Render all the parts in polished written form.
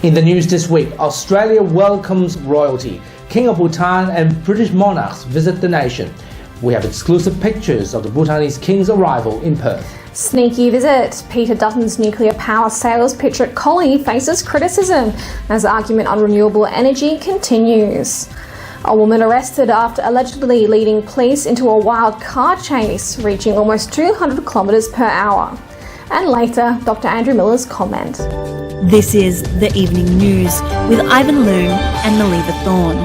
In the news this week, Australia welcomes royalty. King of Bhutan and British monarchs visit the nation. We have exclusive pictures of the Bhutanese King's arrival in Perth. Sneaky visit. Peter Dutton's nuclear power sales pitch at Collie faces criticism as the argument on renewable energy continues. A woman arrested after allegedly leading police into a wild car chase, reaching almost 200 kilometres per hour. And later, Dr. Andrew Miller's comment. This is The Evening News with Ivan Loom and Maliva Thorne.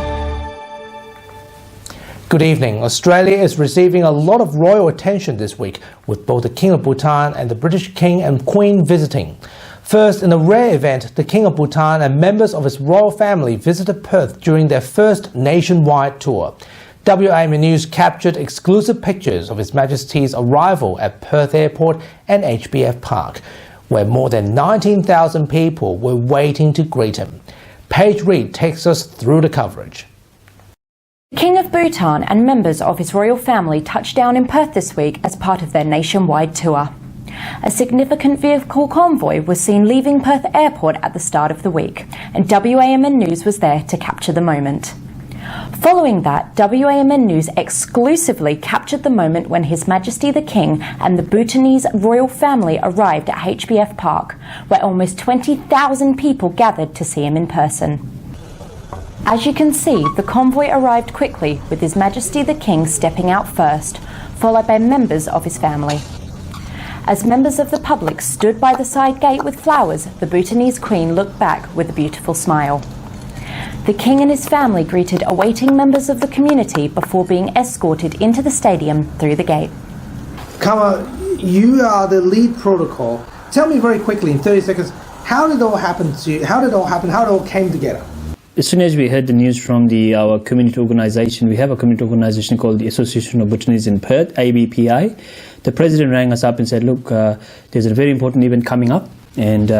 Good evening. Australia is receiving a lot of royal attention this week, with both the King of Bhutan and the British King and Queen visiting. First, in a rare event, the King of Bhutan and members of his royal family visited Perth during their first nationwide tour. WAMA News captured exclusive pictures of His Majesty's arrival at Perth Airport and HBF Park, where more than 19,000 people were waiting to greet him. Paige Reid takes us through the coverage. The King of Bhutan and members of his royal family touched down in Perth this week as part of their nationwide tour. A significant vehicle convoy was seen leaving Perth Airport at the start of the week, and WAMN News was there to capture the moment. Following that, WAMN News exclusively captured the moment when His Majesty the King and the Bhutanese royal family arrived at HBF Park, where almost 20,000 people gathered to see him in person. As you can see, the convoy arrived quickly, with His Majesty the King stepping out first, followed by members of his family. As members of the public stood by the side gate with flowers, the Bhutanese Queen looked back with a beautiful smile. The King and his family greeted awaiting members of the community before being escorted into the stadium through the gate. Kama, you are the lead protocol. Tell me very quickly, in 30 seconds, how did it all happen to you? How did it all came together? As soon as we heard the news from our community organisation, we have a community organisation called the Association of Bhutanese in Perth, ABPI. The president rang us up and said, look, there's a very important event coming up, and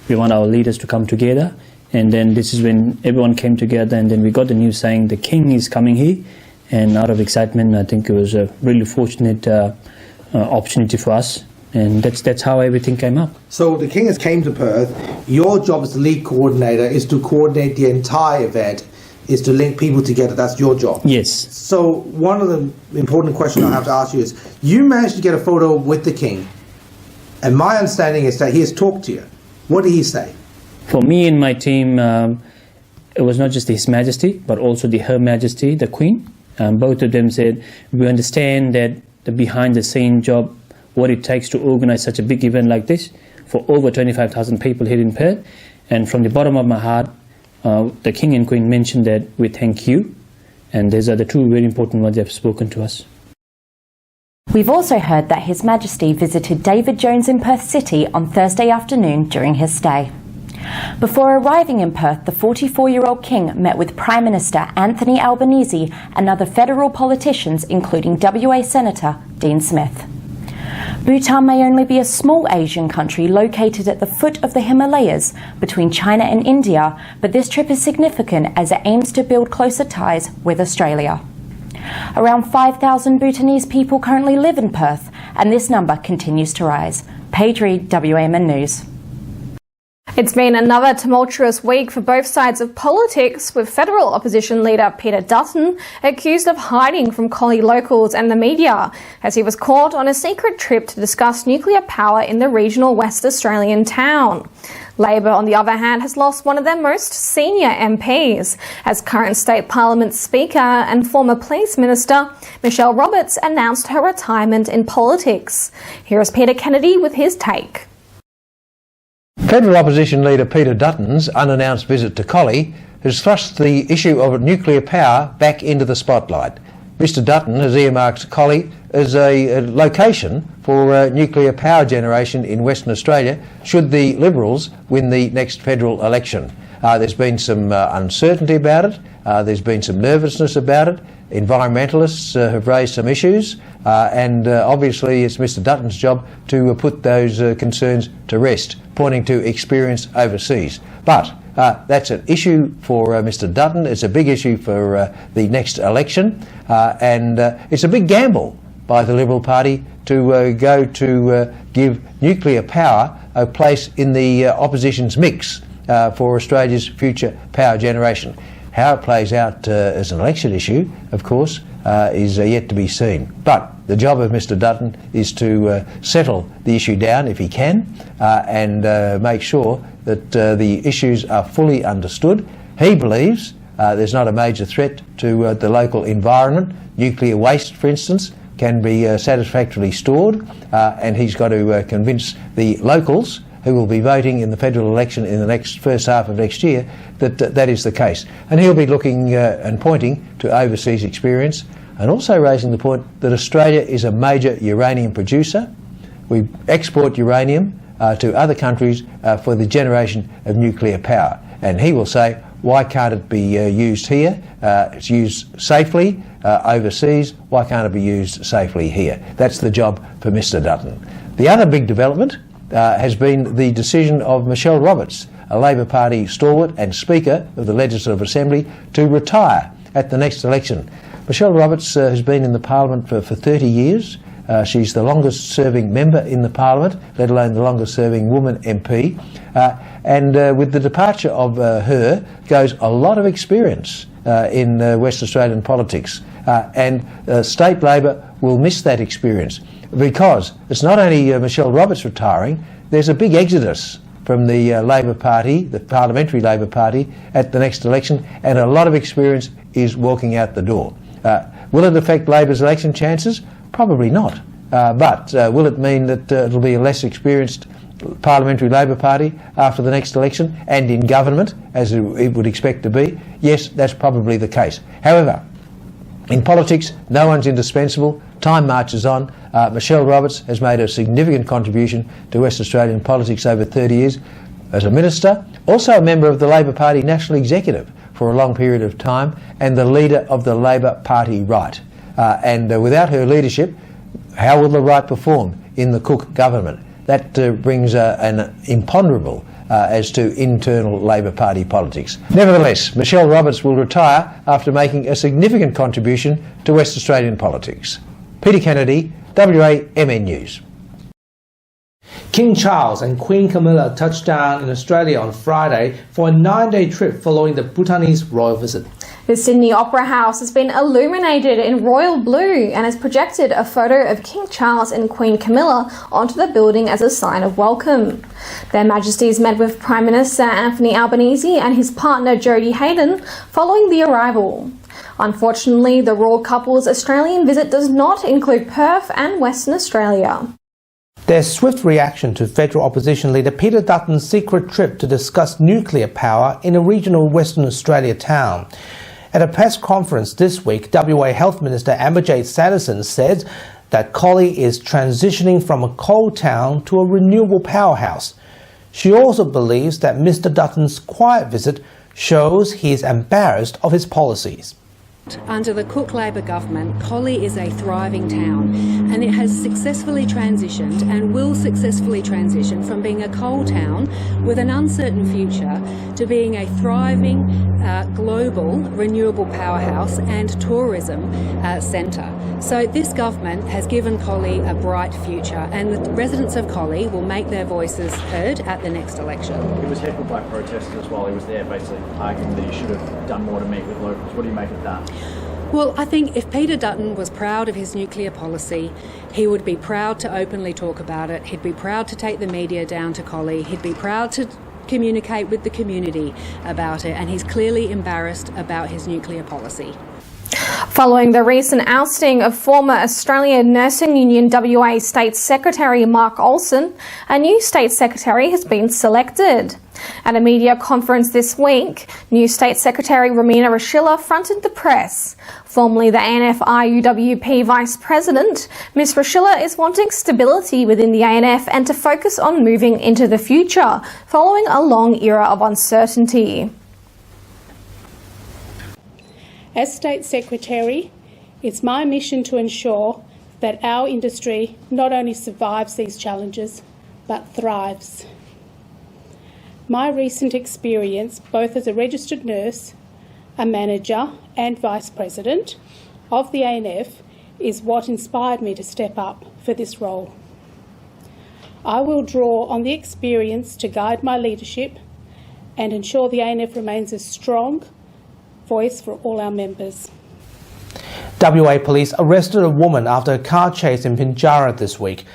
we want our leaders to come together. And then this is when everyone came together, and then we got the news saying the King is coming here. And out of excitement, I think it was a really fortunate opportunity for us. And that's how everything came up. So the King has came to Perth. Your job as the lead coordinator is to coordinate the entire event, is to link people together. That's your job. Yes. So one of the important questions I have to ask you is, you managed to get a photo with the King, and my understanding is that he has talked to you. What did he say? For me and my team, it was not just His Majesty, but also Her Majesty, the Queen. Both of them said, we understand that the behind-the-scene job, what it takes to organise such a big event like this for over 25,000 people here in Perth. And from the bottom of my heart, the King and Queen mentioned that we thank you. And these are the two very important words they have spoken to us. We've also heard that His Majesty visited David Jones in Perth City on Thursday afternoon during his stay. Before arriving in Perth, the 44-year-old King met with Prime Minister Anthony Albanese and other federal politicians, including WA Senator Dean Smith. Bhutan may only be a small Asian country located at the foot of the Himalayas between China and India, but this trip is significant as it aims to build closer ties with Australia. Around 5,000 Bhutanese people currently live in Perth, and this number continues to rise. Paige Reid, WAMN News. It's been another tumultuous week for both sides of politics, with federal opposition leader Peter Dutton accused of hiding from Collie locals and the media as he was caught on a secret trip to discuss nuclear power in the regional West Australian town. Labor, on the other hand, has lost one of their most senior MPs, as current State Parliament Speaker and former Police Minister Michelle Roberts announced her retirement in politics. Here is Peter Kennedy with his take. Federal opposition leader Peter Dutton's unannounced visit to Collie has thrust the issue of nuclear power back into the spotlight. Mr Dutton has earmarked Collie as a location for nuclear power generation in Western Australia should the Liberals win the next federal election. There's been some uncertainty about it, there's been some nervousness about it. Environmentalists have raised some issues, and obviously it's Mr Dutton's job to put those concerns to rest, pointing to experience overseas. But that's an issue for Mr Dutton. It's a big issue for the next election, and it's a big gamble by the Liberal Party to go to give nuclear power a place in the opposition's mix for Australia's future power generation. How it plays out as an election issue, of course, is yet to be seen. But the job of Mr Dutton is to settle the issue down if he can and make sure that the issues are fully understood. He believes there's not a major threat to the local environment. Nuclear waste, for instance, can be satisfactorily stored, and he's got to convince the locals who will be voting in the federal election in the first half of next year that that is the case. And he'll be looking and pointing to overseas experience and also raising the point that Australia is a major uranium producer. We export uranium to other countries for the generation of nuclear power. And he will say, why can't it be used here? It's used safely overseas. Why can't it be used safely here? That's the job for Mr Dutton. The other big development has been the decision of Michelle Roberts, a Labor Party stalwart and Speaker of the Legislative Assembly, to retire at the next election. Michelle Roberts has been in the Parliament for 30 years. She's the longest serving member in the Parliament, let alone the longest serving woman MP. And with the departure of her goes a lot of experience in West Australian politics. And state Labor will miss that experience, because it's not only Michelle Roberts retiring, there's a big exodus from the Labor Party, the Parliamentary Labor Party, at the next election, and a lot of experience is walking out the door. Will it affect Labor's election chances? Probably not. But will it mean that it'll be a less experienced Parliamentary Labor Party after the next election and in government, as it would expect to be? Yes, that's probably the case. However, in politics, no one's indispensable. Time marches on. Michelle Roberts has made a significant contribution to West Australian politics over 30 years as a minister, also a member of the Labor Party National Executive for a long period of time, and the leader of the Labor Party right. And without her leadership, how will the right perform in the Cook government? That brings an imponderable as to internal Labor Party politics. Nevertheless, Michelle Roberts will retire after making a significant contribution to West Australian politics. Peter Kennedy, WAMN News. King Charles and Queen Camilla touched down in Australia on Friday for a 9-day trip following the Bhutanese royal visit. The Sydney Opera House has been illuminated in royal blue and has projected a photo of King Charles and Queen Camilla onto the building as a sign of welcome. Their Majesties met with Prime Minister Anthony Albanese and his partner Jodie Hayden following the arrival. Unfortunately, the royal couple's Australian visit does not include Perth and Western Australia. Their swift reaction to federal opposition leader Peter Dutton's secret trip to discuss nuclear power in a regional Western Australia town. At a press conference this week, WA Health Minister Amberjade Sanderson said that Collie is transitioning from a coal town to a renewable powerhouse. She also believes that Mr Dutton's quiet visit shows he is embarrassed of his policies. Under the Cook Labor government, Collie is a thriving town, and it has successfully transitioned and will successfully transition from being a coal town with an uncertain future to being a thriving global renewable powerhouse and tourism centre. So this government has given Collie a bright future, and the residents of Collie will make their voices heard at the next election. He was heckled by protesters while he was there, basically arguing that he should have done more to meet with locals. What do you make of that? Well, I think if Peter Dutton was proud of his nuclear policy, he would be proud to openly talk about it. He'd be proud to take the media down to Collie. He'd be proud to communicate with the community about it, and he's clearly embarrassed about his nuclear policy. Following the recent ousting of former Australian Nursing Union WA State Secretary Mark Olsen, a new State Secretary has been selected. At a media conference this week, new State Secretary Romina Rashilla fronted the press. Formerly the ANF IUWP Vice President, Ms Rashilla is wanting stability within the ANF and to focus on moving into the future, following a long era of uncertainty. As State Secretary, it's my mission to ensure that our industry not only survives these challenges, but thrives. My recent experience, both as a registered nurse, a manager and Vice President of the ANF, is what inspired me to step up for this role. I will draw on the experience to guide my leadership and ensure the ANF remains a strong voice for all our members. WA police arrested a woman after a car chase in Pinjarra this week.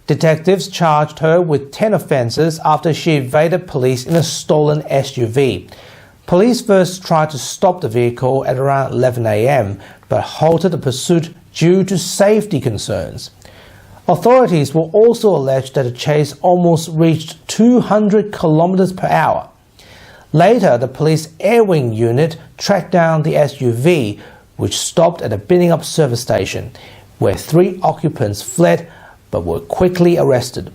Detectives charged her with 10 offences after she evaded police in a stolen SUV. Police first tried to stop the vehicle at around 11 a.m, but halted the pursuit due to safety concerns. Authorities will also allege that the chase almost reached 200 kilometres per hour. Later, the police air wing unit tracked down the SUV, which stopped at a bidding up service station, where 3 occupants fled but were quickly arrested.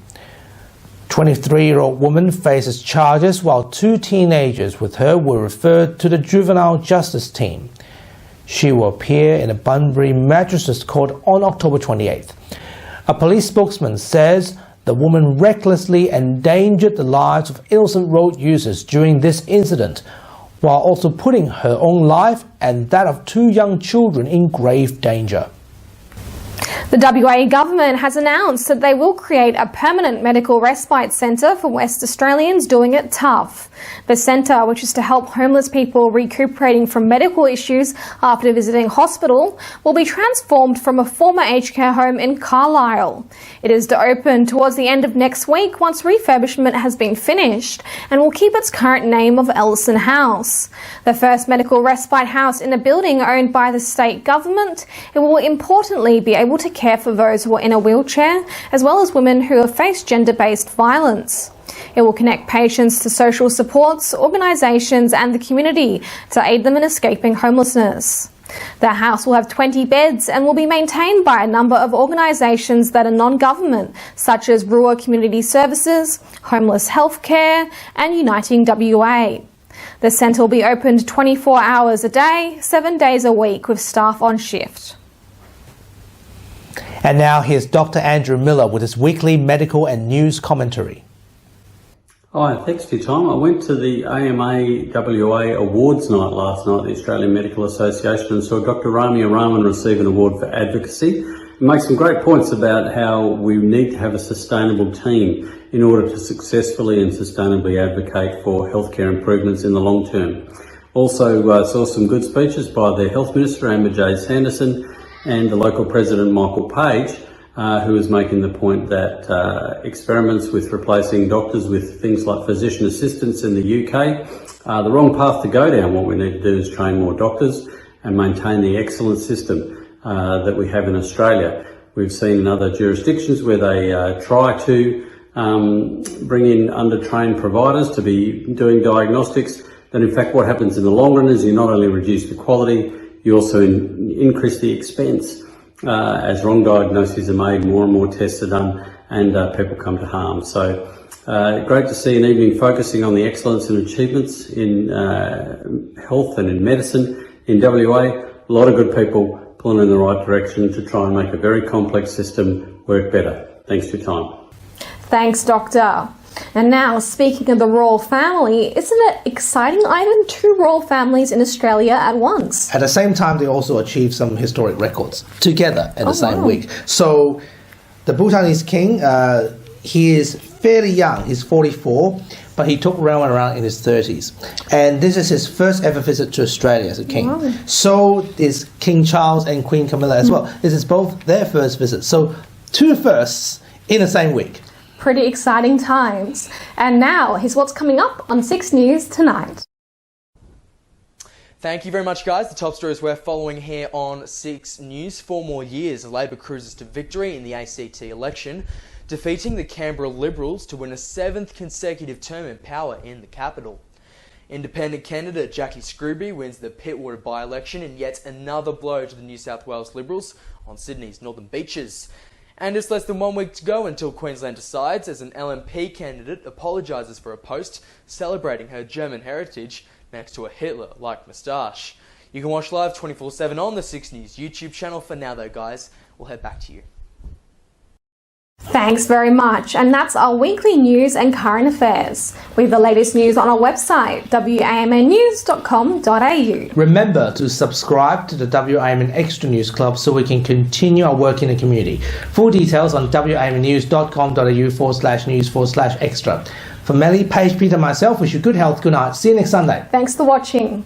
23-year-old woman faces charges while 2 teenagers with her were referred to the juvenile justice team. She will appear in a Bunbury Magistrates Court on October 28th. A police spokesman says the woman recklessly endangered the lives of innocent road users during this incident, while also putting her own life and that of 2 young children in grave danger. The WA government has announced that they will create a permanent medical respite centre for West Australians doing it tough. The centre, which is to help homeless people recuperating from medical issues after visiting hospital, will be transformed from a former aged care home in Carlisle. It is to open towards the end of next week once refurbishment has been finished, and will keep its current name of Ellison House. The first medical respite house in a building owned by the state government, it will importantly be able to care for those who are in a wheelchair, as well as women who have faced gender-based violence. It will connect patients to social supports, organisations and the community to aid them in escaping homelessness. The house will have 20 beds and will be maintained by a number of organisations that are non-government, such as Ruhr Community Services, Homeless Healthcare and Uniting WA. The centre will be opened 24 hours a day, 7 days a week with staff on shift. And now here's Dr. Andrew Miller with his weekly medical and news commentary. Hi, thanks for your time. I went to the AMA WA Awards night last night at the Australian Medical Association and saw Dr. Ramia Rahman receive an award for advocacy. It makes some great points about how we need to have a sustainable team in order to successfully and sustainably advocate for healthcare improvements in the long term. Also saw some good speeches by the Health Minister, Amber J. Sanderson, and the local President, Michael Page, who is making the point that experiments with replacing doctors with things like physician assistants in the UK are the wrong path to go down. What we need to do is train more doctors and maintain the excellent system that we have in Australia. We've seen in other jurisdictions where they try to bring in under-trained providers to be doing diagnostics, then in fact what happens in the long run is you not only reduce the quality, you also increase the expense. As wrong diagnoses are made, more and more tests are done, and people come to harm. So great to see an evening focusing on the excellence and achievements in health and in medicine in WA. A lot of good people pulling in the right direction to try and make a very complex system work better. Thanks for your time. Thanks, Doctor. And now, speaking of the royal family, isn't it exciting, Ivan? 2 royal families in Australia at once. At the same time, they also achieved some historic records together at the same week. So the Bhutanese king, he is fairly young, he's 44, but he took Rowan around in his 30s. And this is his first ever visit to Australia as a king. Wow. So is King Charles and Queen Camilla as well. This is both their first visit. So 2 firsts in the same week. Pretty exciting times. And now, here's what's coming up on 6 News tonight. Thank you very much, guys. The top stories we're following here on 6 News. 4 more years, Labor cruises to victory in the ACT election, defeating the Canberra Liberals to win a 7th consecutive term in power in the capital. Independent candidate Jackie Scrooby wins the Pittwater by-election in yet another blow to the New South Wales Liberals on Sydney's northern beaches. And it's less than 1 week to go until Queensland decides, as an LNP candidate apologises for a post celebrating her German heritage next to a Hitler-like moustache. You can watch live 24/7 on the 6 News YouTube channel. For now though, guys, we'll head back to you. Thanks very much, and that's our weekly news and current affairs. We have the latest news on our website, wamnnews.com.au. Remember to subscribe to the WAMN Extra News Club so we can continue our work in the community. Full details on wamnews.com.au/news/extra. For Melly, Paige, Peter and myself, wish you good health, good night. See you next Sunday. Thanks for watching.